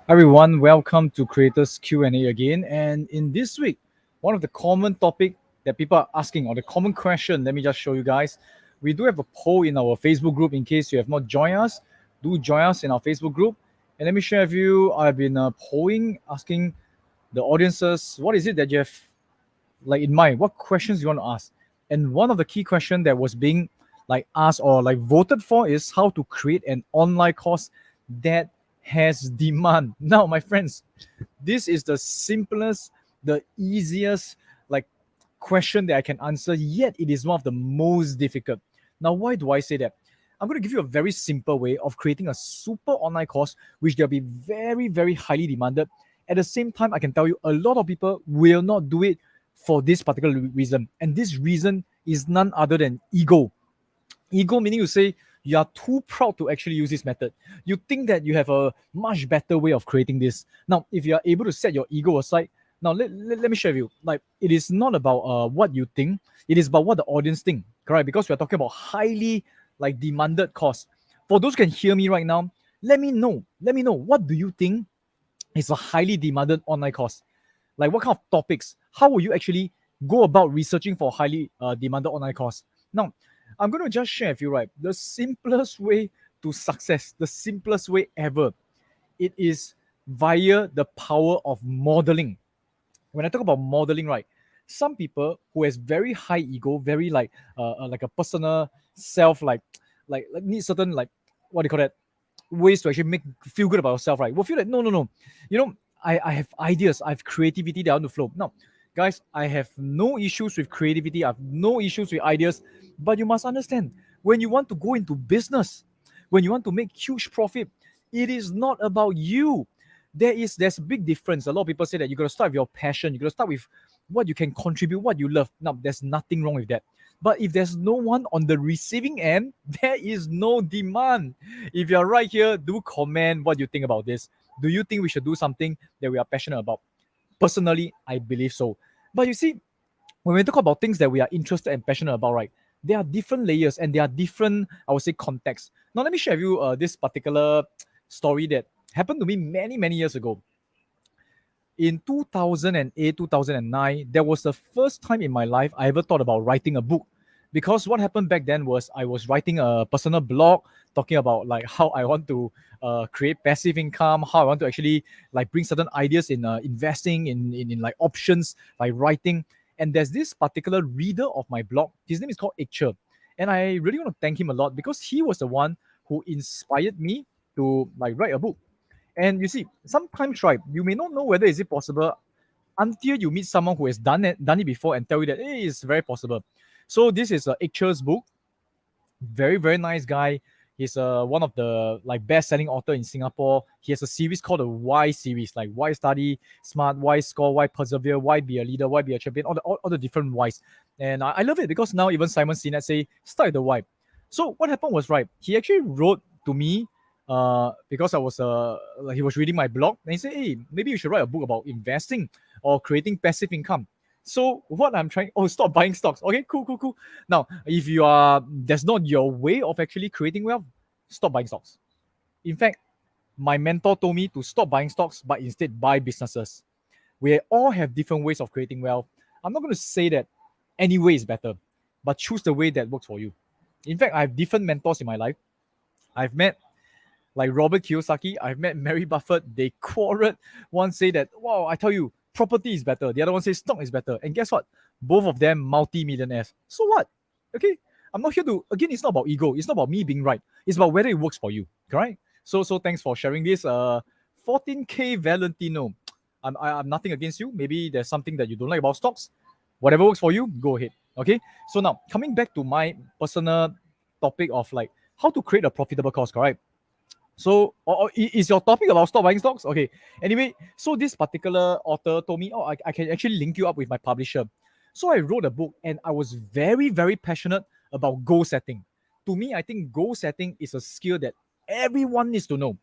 Everyone, welcome to Creators Q&A again. And in this week, one of the common topic that people are asking, or the common question, let me just show you guys. We do have a poll in our Facebook group. In case you have not joined us, do join us in our Facebook group. And let me share with you, I've been polling, asking the audiences, what is it that you have like in mind? What questions you want to ask? And one of the key questions that was being like asked or like voted for is how to create an online course that has demand. Now, my friends, this is the simplest, the easiest like question that I can answer, yet it is one of the most difficult. Now, why do I say that? I'm going to give you a very simple way of creating a super online course, which will be very, very highly demanded. At the same time, I can tell you a lot of people will not do it for this particular reason. And this reason is none other than ego. Ego meaning you say you are too proud to actually use this method. You think that you have a much better way of creating this. Now, if you are able to set your ego aside, now let me share with you. Like it is not about what you think, it is about what the audience think. Correct? Because we are talking about highly like demanded course. For those who can hear me right now, let me know. Let me know what do you think is a highly demanded online course? Like what kind of topics? How will you actually go about researching for highly demanded online course? Now, I'm going to just share with you, right? The simplest way to success, the simplest way ever, it is via the power of modeling. When I talk about modeling, right, some people who has very high ego, very like a personal self, like need certain like what do you call that ways to actually make feel good about yourself, right? Will feel like no, you know, I have ideas, I have creativity that I want to flow. Now, guys, I have no issues with creativity, I have no issues with ideas, but you must understand when you want to go into business, when you want to make huge profit, it is not about you. There's a big difference. A lot of people say that you got to start with your passion, you got to start with what you can contribute, what you love. Now, there's nothing wrong with that. But if there's no one on the receiving end, there is no demand. If you're right here, do comment what you think about this. Do you think we should do something that we are passionate about? Personally, I believe so. But you see, when we talk about things that we are interested and passionate about, right, there are different layers and there are different, I would say, contexts. Now, let me share with you this particular story that happened to me many, many years ago. In 2008, 2009, that was the first time in my life I ever thought about writing a book. Because what happened back then was I was writing a personal blog talking about like how I want to create passive income, how I want to actually like bring certain ideas in investing in like options, like writing. And there's this particular reader of my blog. His name is called Ikcher. And I really want to thank him a lot because he was the one who inspired me to like write a book. And you see, sometimes, right, you may not know whether is it possible until you meet someone who has done it before and tell you that hey, it's very possible. So this is Ikcher's book. Very, very nice guy. He's one of the like best-selling author in Singapore. He has a series called the Why series, like why study smart, why score, why persevere, why be a leader, why be a champion, all the different whys. And I love it because now even Simon Sinek say start with the why. So what happened was right. He actually wrote to me because I was like he was reading my blog and he said, hey, maybe you should write a book about investing or creating passive income. So what I'm trying, oh, stop buying stocks. Okay, cool. Now, if you are, that's not your way of actually creating wealth, stop buying stocks. In fact, my mentor told me to stop buying stocks, but instead buy businesses. We all have different ways of creating wealth. I'm not going to say that any way is better, but choose the way that works for you. In fact, I have different mentors in my life. I've met like Robert Kiyosaki, I've met Mary Buffett. They quarreled. One say that, wow, I tell you, property is better. The other one says stock is better. And guess what? Both of them multi-millionaires. So what? Okay. I'm not here to, again, it's not about ego. It's not about me being right. It's about whether it works for you. Correct? So thanks for sharing this. 14K Valentino. I'm nothing against you. Maybe there's something that you don't like about stocks. Whatever works for you, go ahead. Okay. So now coming back to my personal topic of like how to create a profitable course, correct? So, is your topic about stop buying stocks? Okay. Anyway, so this particular author told me, oh, I can actually link you up with my publisher. So I wrote a book and I was very, very passionate about goal setting. To me, I think goal setting is a skill that everyone needs to know.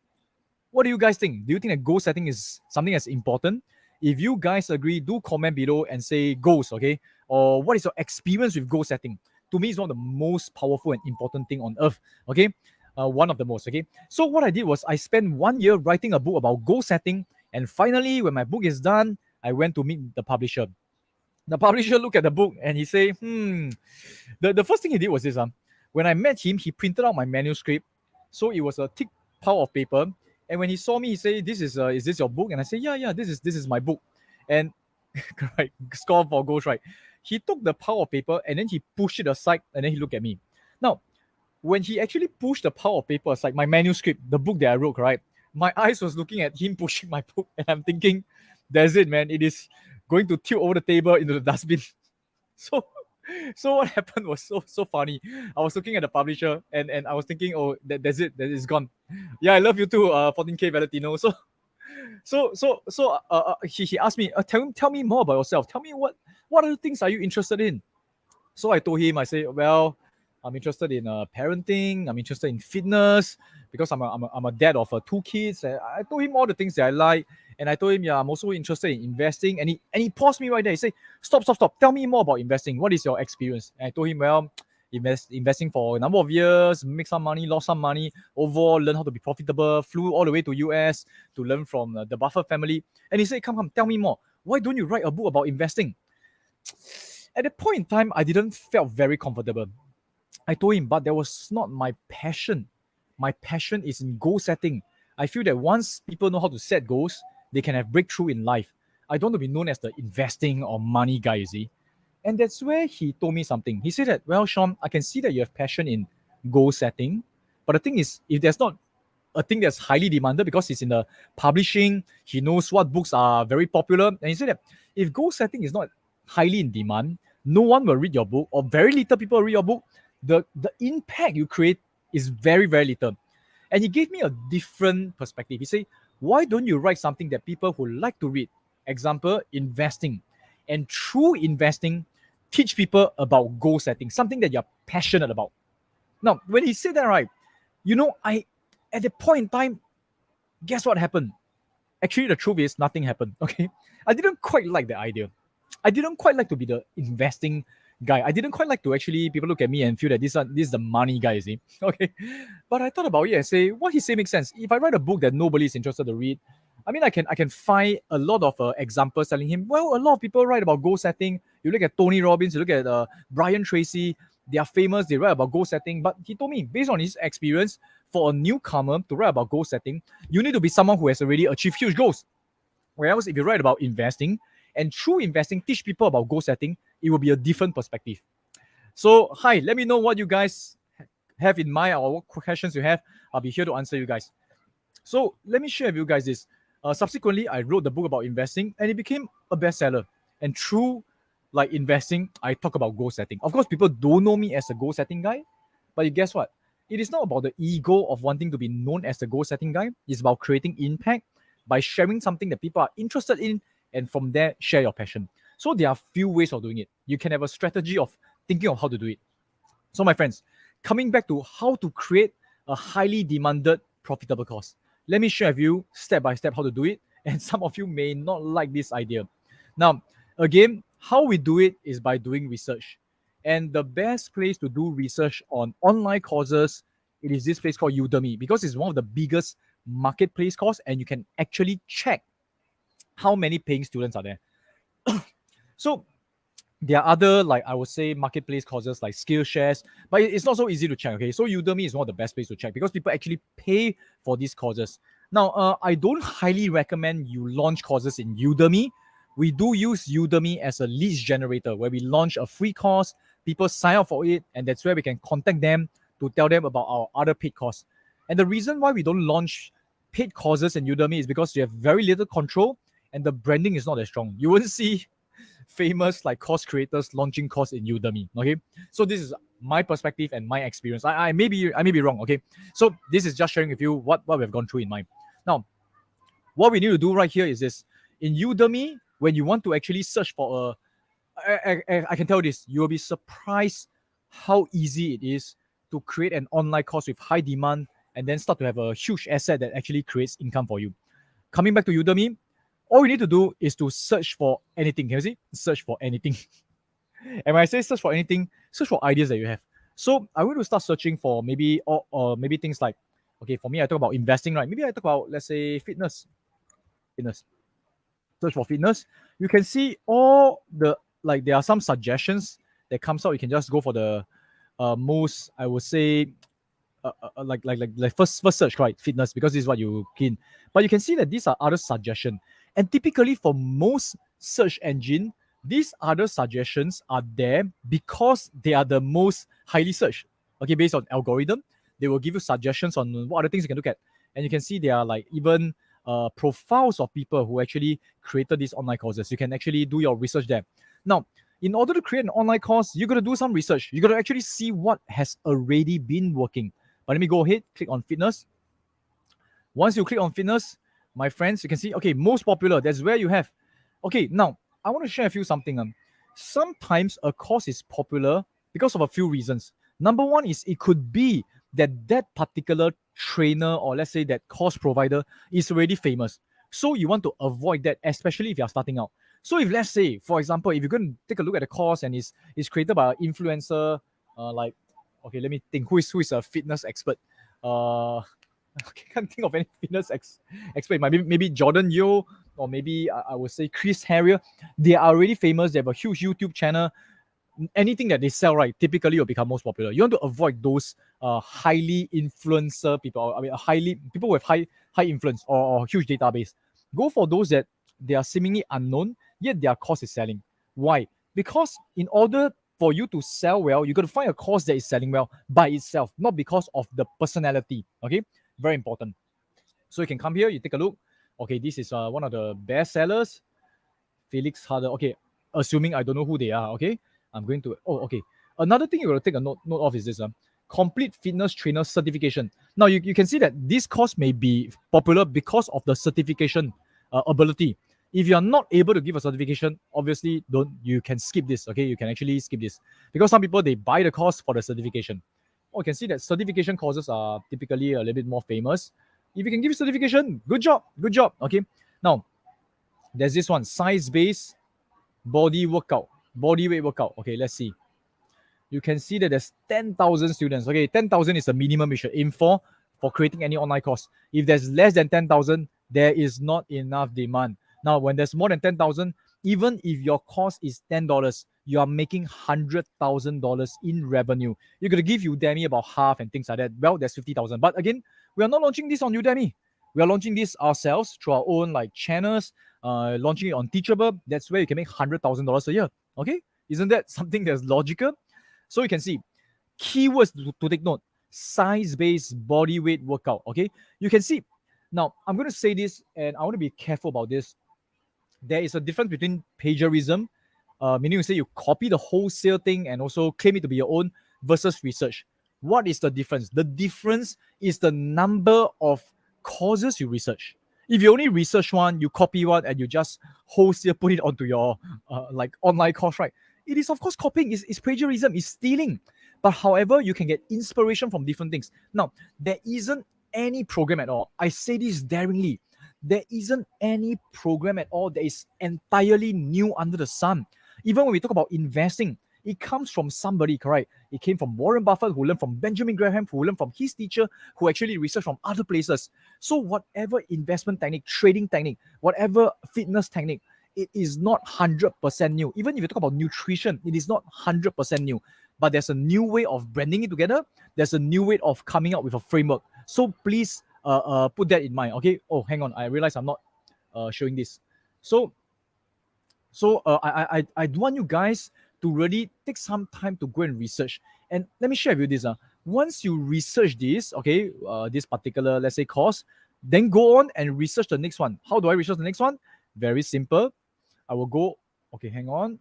What do you guys think? Do you think that goal setting is something that's important? If you guys agree, do comment below and say goals, okay? Or what is your experience with goal setting? To me, it's one of the most powerful and important thing on earth, okay? one of the most. Okay, so what I did was I spent 1 year writing a book about goal setting, and finally, when my book is done, I went to meet the publisher. The publisher looked at the book and he said, the first thing he did was this. When I met him, he printed out my manuscript. So it was a thick pile of paper. And when he saw me, he said, is this your book? And I said, yeah, this is my book. And right, score for goals, right? He took the pile of paper and then he pushed it aside and then he looked at me. Now, when he actually pushed the pile of paper aside, my manuscript, the book that I wrote, right? My eyes was looking at him pushing my book, and I'm thinking, that's it, man. It is going to tilt over the table into the dustbin. So what happened was so funny. I was looking at the publisher and I was thinking, oh, that's it, that is gone. Yeah, I love you too, 14K Valentino. He asked me, tell me more about yourself. Tell me what other things are you interested in? So I told him, I said, well, I'm interested in parenting. I'm interested in fitness because I'm a dad of 2 kids. And I told him all the things that I like, and I told him, yeah, I'm also interested in investing. And he paused me right there. He said, stop. Tell me more about investing. What is your experience? And I told him, well, investing for a number of years, make some money, lost some money, overall learn how to be profitable. Flew all the way to US to learn from the Buffett family. And he said, come, tell me more. Why don't you write a book about investing? At that point in time, I didn't felt very comfortable. I told him, but that was not my passion. My passion is in goal setting. I feel that once people know how to set goals, they can have breakthrough in life. I don't want to be known as the investing or money guy, you see. And that's where he told me something. He said that, well, Sean, I can see that you have passion in goal setting. But the thing is, if there's not a thing that's highly demanded because he's in the publishing, he knows what books are very popular. And he said that if goal setting is not highly in demand, no one will read your book, or very little people will read your book, the impact you create is very, very little. And he gave me a different perspective. He said, why don't you write something that people who like to read? Example, investing. And through investing, teach people about goal setting, something that you're passionate about. Now, when he said that, right, I at the point in time, guess what happened? Actually, the truth is nothing happened. Okay. I didn't quite like the idea. I didn't quite like to be the investing guy. I didn't quite like to actually people look at me and feel that this is the money guy, you see. Okay. But I thought about it and say, what he say makes sense. If I write a book that nobody is interested to read, I mean, I can find a lot of examples telling him, well, a lot of people write about goal setting. You look at Tony Robbins, you look at Brian Tracy, they are famous, they write about goal setting. But he told me, based on his experience, for a newcomer to write about goal setting, you need to be someone who has already achieved huge goals. Whereas if you write about investing, and through investing, teach people about goal setting, it will be a different perspective. So, hi, let me know what you guys have in mind or what questions you have. I'll be here to answer you guys. So, let me share with you guys this. Subsequently, I wrote the book about investing and it became a bestseller. And through investing, I talk about goal setting. Of course, people don't know me as a goal setting guy, but guess what? It is not about the ego of wanting to be known as the goal setting guy. It's about creating impact by sharing something that people are interested in, and from there, share your passion. So there are few ways of doing it. You can have a strategy of thinking of how to do it. So my friends, coming back to how to create a highly demanded profitable course, let me share with you step by step how to do it. And some of you may not like this idea. Now, again, how we do it is by doing research. And the best place to do research on online courses, it is this place called Udemy, because it's one of the biggest marketplace course, and you can actually check how many paying students are there. So there are other, I would say, marketplace courses like Skillshares, but it's not so easy to check. Okay, so Udemy is one of the best places to check because people actually pay for these courses. Now, I don't highly recommend you launch courses in Udemy. We do use Udemy as a leads generator where we launch a free course, people sign up for it, and that's where we can contact them to tell them about our other paid course. And the reason why we don't launch paid courses in Udemy is because you have very little control and the branding is not as strong. You won't see famous course creators launching course in Udemy. Okay, so this is my perspective and my experience. I may be wrong. Okay, so this is just sharing with you what we've gone through in mind. Now, what we need to do right here is this: in Udemy, when you want to actually search for I can tell you this, you will be surprised how easy it is to create an online course with high demand and then start to have a huge asset that actually creates income for you. Coming back to Udemy, all you need to do is to search for anything. Can you see? Search for anything. And when I say search for anything, search for ideas that you have. So I want to start searching for maybe or maybe things like, okay, for me I talk about investing, right? Maybe I talk about, let's say, fitness. Search for fitness. You can see all the, like, there are some suggestions that comes out. You can just go for the most, I would say, like first search, right? Fitness, because this is what you keen. But you can see that these are other suggestions, and typically for most search engine, these other suggestions are there because they are the most highly searched. Okay, based on algorithm, they will give you suggestions on what other things you can look at, and you can see there are like even profiles of people who actually created these online courses. You can actually do your research there. Now, in order to create an online course, you're going to do some research. You're going to actually see what has already been working. But let me go ahead, click on fitness. Once you click on fitness, my friends, you can see, okay, most popular. That's where you have. Okay, now I want to share with you something. Sometimes a course is popular because of a few reasons. Number one is it could be that particular trainer, or let's say that course provider, is already famous. So you want to avoid that, especially if you are starting out. So if, let's say, for example, if you're going to take a look at the course and it's created by an influencer, like, okay, let me think, who is a fitness expert? Okay, can't think of any fitness expert. Maybe Jordan Yeo, or maybe I would say Chris Harrier. They are already famous. They have a huge YouTube channel. Anything that they sell, right, typically will become most popular. You want to avoid those highly influencer people. I mean, highly people with high influence, or huge database. Go for those that they are seemingly unknown, yet their course is selling. Why? Because in order for you to sell well, you got to find a course that is selling well by itself, not because of the personality. Okay, very important. So you can come here, you take a look. Okay, this is one of the best sellers, Felix Harder. Okay, assuming I don't know who they are. Okay, I'm going to. Oh, okay. Another thing you got to take a note of is this: complete fitness trainer certification. Now you can see that this course may be popular because of the certification ability. If you are not able to give a certification, obviously you can skip this. Okay, you can actually skip this, because some people, they buy the course for the certification. Oh, you can see that certification courses are typically a little bit more famous. If you can give certification, good job, good job. Okay, now there's this one, size-based body weight workout. Okay, let's see. You can see that there's 10,000 students. Okay, 10,000 is the minimum you should aim for creating any online course. If there's less than 10,000, there is not enough demand. Now, when there's more than 10,000, even if your cost is $10, you are making $100,000 in revenue. You're going to give Udemy about half and things like that. Well, there's 50,000. But again, we are not launching this on Udemy. We are launching this ourselves through our own like channels, launching it on Teachable. That's where you can make $100,000 a year. Okay, isn't that something that's logical? So you can see keywords to take note: size-based body weight workout. Okay, you can see. Now I'm going to say this, and I want to be careful about this. There is a difference between plagiarism, meaning you say you copy the wholesale thing and also claim it to be your own, versus research. What is the difference? The difference is the number of causes you research. If you only research one, you copy one, and you just wholesale put it onto your like online course, right? It is, of course, copying. It's plagiarism. It's stealing. But however, you can get inspiration from different things. Now, there isn't any program at all. I say this daringly. There isn't any program at all that is entirely new under the sun. Even when we talk about investing, it comes from somebody, correct? It came from Warren Buffett, who learned from Benjamin Graham, who learned from his teacher, who actually researched from other places. So whatever investment technique, trading technique, whatever fitness technique, it is not 100% new. Even if you talk about nutrition, it is not 100% new. But there's a new way of branding it together. There's a new way of coming up with a framework. So please put that in mind. Okay. Oh, hang on. I realize I'm not showing this. So I want you guys to really take some time to go and research. And let me share with you this. Once you research this, okay, this particular, let's say, course, then go on and research the next one. How do I research the next one? Very simple. I will go, okay, hang on.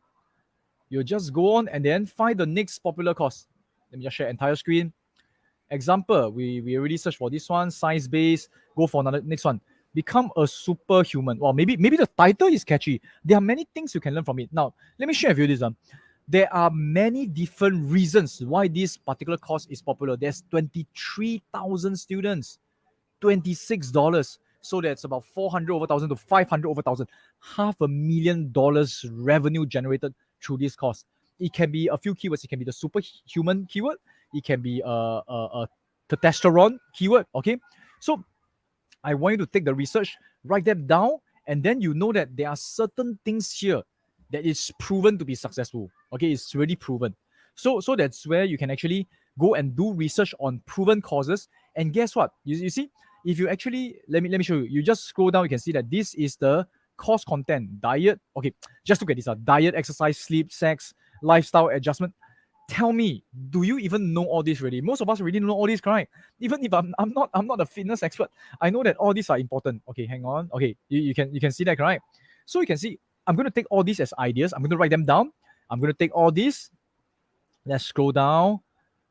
You just go on and then find the next popular course. Let me just share entire screen. Example, we already searched for this one, size-based. Go for another next one. Become a superhuman. Well, maybe the title is catchy. There are many things you can learn from it. Now, let me share with you this. There are many different reasons why this particular course is popular. There's 23,000 students, $26. So that's about 400 over 1,000 to 500 over 1,000. $500,000 revenue generated through this course. It can be a few keywords. It can be the superhuman keyword. it can be a testosterone keyword. Okay, so I want you to take the research, write them down, and then you know that there are certain things here that is proven to be successful. Okay, it's really proven. So that's where you can actually go and do research on proven causes. And guess what? You see, if you actually let me show you. You just scroll down, you can see that this is the course content, diet. Okay, just look at this. Diet, exercise, sleep, sex, lifestyle adjustment. Tell me, do you even know all this already? Most of us already know all this, right? Even if I'm not a fitness expert, I know that all these are important. Okay, hang on. Okay, you can see that, right? So you can see I'm going to take all these as ideas. I'm going to write them down. I'm going to take all these. Let's scroll down.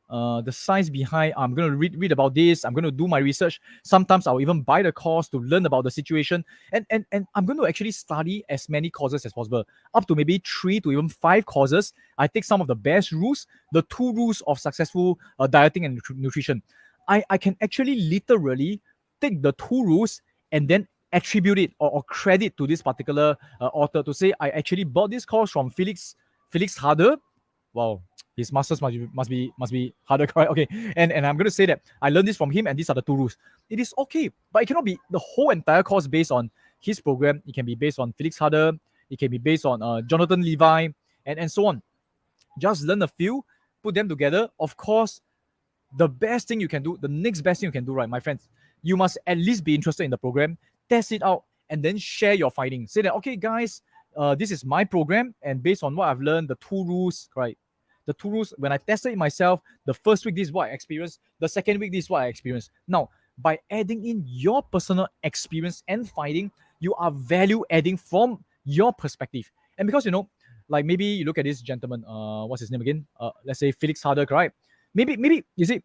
The science behind, I'm going to read about this. I'm going to do my research. Sometimes I'll even buy the course to learn about the situation, and I'm going to actually study as many courses as possible, up to maybe 3 to even 5 courses. I take some of the best rules, the 2 rules of successful dieting and nutrition. I can actually literally take the 2 rules and then attribute it or credit to this particular author, to say I actually bought this course from Felix Harder. Wow, his masters must be harder, correct? Okay, and I'm going to say that I learned this from him, and these are the 2 rules. It is okay, but it cannot be the whole entire course based on his program. It can be based on Felix Harder. It can be based on Jonathan Levi, and so on. Just learn a few, put them together. Of course, the best thing you can do, the next best thing you can do, right, my friends, you must at least be interested in the program, test it out, and then share your findings. Say that, okay, guys, this is my program, and based on what I've learned, the 2 rules, right? The 2 rules, when I tested it myself, the first week, this is what I experienced. The second week, this is what I experienced. Now, by adding in your personal experience and finding, you are value adding from your perspective. And because, like maybe you look at this gentleman, what's his name again? Let's say Felix Harder, right? Maybe you see,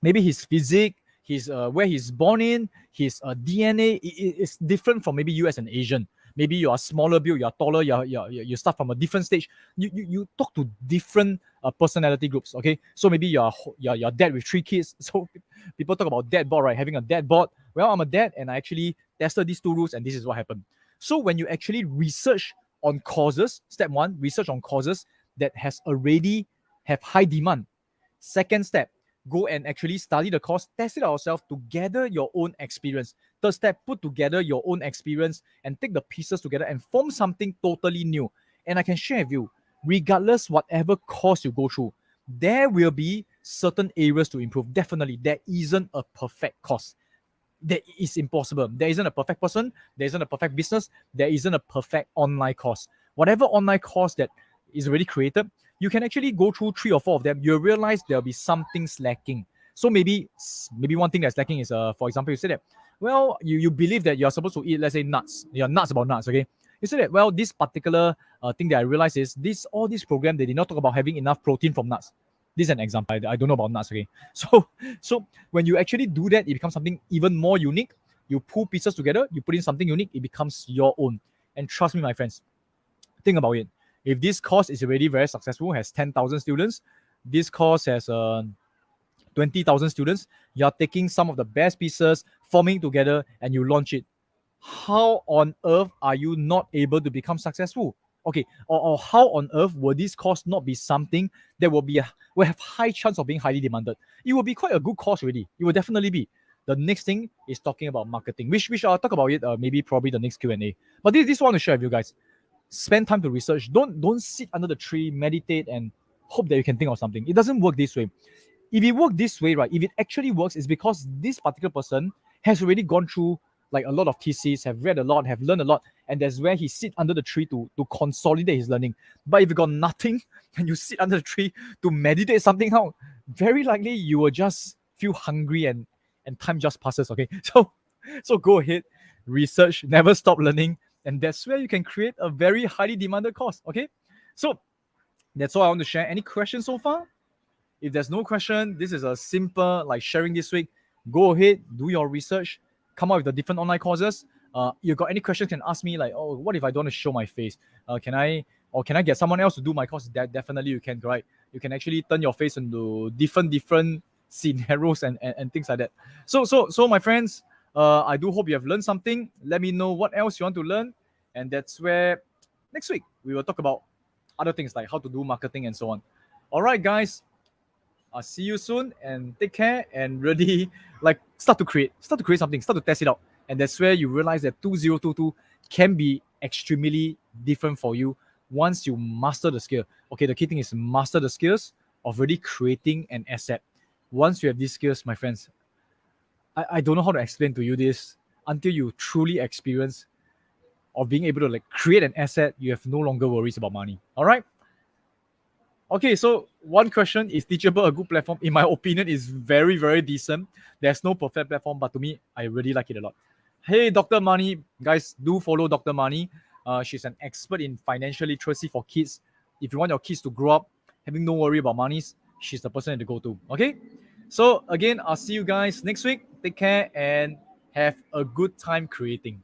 maybe his physique, his where he's born in, his DNA is different from maybe you as an Asian. Maybe you are smaller build, you are taller, you start from a different stage. You talk to different personality groups. Okay, so maybe you're dad with 3 kids. So people talk about dad bod, right? Having a dad bod. Well, I'm a dad, and I actually tested these 2 rules, and this is what happened. So when you actually research on causes, step 1, research on causes that has already have high demand. Second step, go and actually study the course, test it ourselves to gather your own experience. Third step, put together your own experience and take the pieces together and form something totally new. And I can share with you, regardless whatever course you go through, there will be certain areas to improve. Definitely, there isn't a perfect course. That is impossible. There isn't a perfect person. There isn't a perfect business. There isn't a perfect online course. Whatever online course that is already created, you can actually go through 3 or 4 of them. You'll realize there'll be something lacking. So maybe one thing that's lacking is, for example, you say that, well, you believe that you're supposed to eat, let's say, nuts. You're nuts about nuts, okay? You say that, well, this particular thing that I realized is all this program, they did not talk about having enough protein from nuts. This is an example. I don't know about nuts, okay? So when you actually do that, it becomes something even more unique. You pull pieces together, you put in something unique, it becomes your own. And trust me, my friends, think about it. If this course is already very successful, has 10,000 students, this course has 20,000 students, you're taking some of the best pieces, forming together, and you launch it. How on earth are you not able to become successful? Okay, or how on earth will this course not be something that will have high chance of being highly demanded? It will be quite a good course already. It will definitely be. The next thing is talking about marketing, which I'll talk about it maybe probably the next Q&A. But this one to share with you guys. Spend time to research. Don't sit under the tree, meditate, and hope that you can think of something. It doesn't work this way. If it works this way, right? If it actually works, it's because this particular person has already gone through like a lot of theses, have read a lot, have learned a lot, and that's where he sit under the tree to consolidate his learning. But if you got nothing and you sit under the tree to meditate something out, very likely you will just feel hungry and time just passes. Okay, so go ahead, research, never stop learning, and that's where you can create a very highly demanded course. Okay, so that's all I want to share. Any questions so far? If there's no question, this is a simple like sharing this week. Go ahead, do your research, come up with the different online courses. You got any questions, can ask me like, oh, what if I don't want to show my face? Can I get someone else to do my course? That definitely you can, right? You can actually turn your face into different scenarios and things like that. So my friends, I do hope you have learned something. Let me know what else you want to learn, and that's where next week we will talk about other things like how to do marketing and so on. All right, guys. I'll see you soon and take care and really like start to create something, start to test it out. And that's where you realize that 2022 can be extremely different for you once you master the skill. Okay, the key thing is master the skills of really creating an asset. Once you have these skills, my friends, I don't know how to explain to you this until you truly experience of being able to like create an asset. You have no longer worries about money. All right. Okay, so one question, is Teachable a good platform? In my opinion, is very, very decent. There's no perfect platform, but to me, I really like it a lot. Hey, Dr. Money, guys, do follow Dr. Money. She's an expert in financial literacy for kids. If you want your kids to grow up having no worry about monies, she's the person to go to. Okay, so again, I'll see you guys next week. Take care and have a good time creating.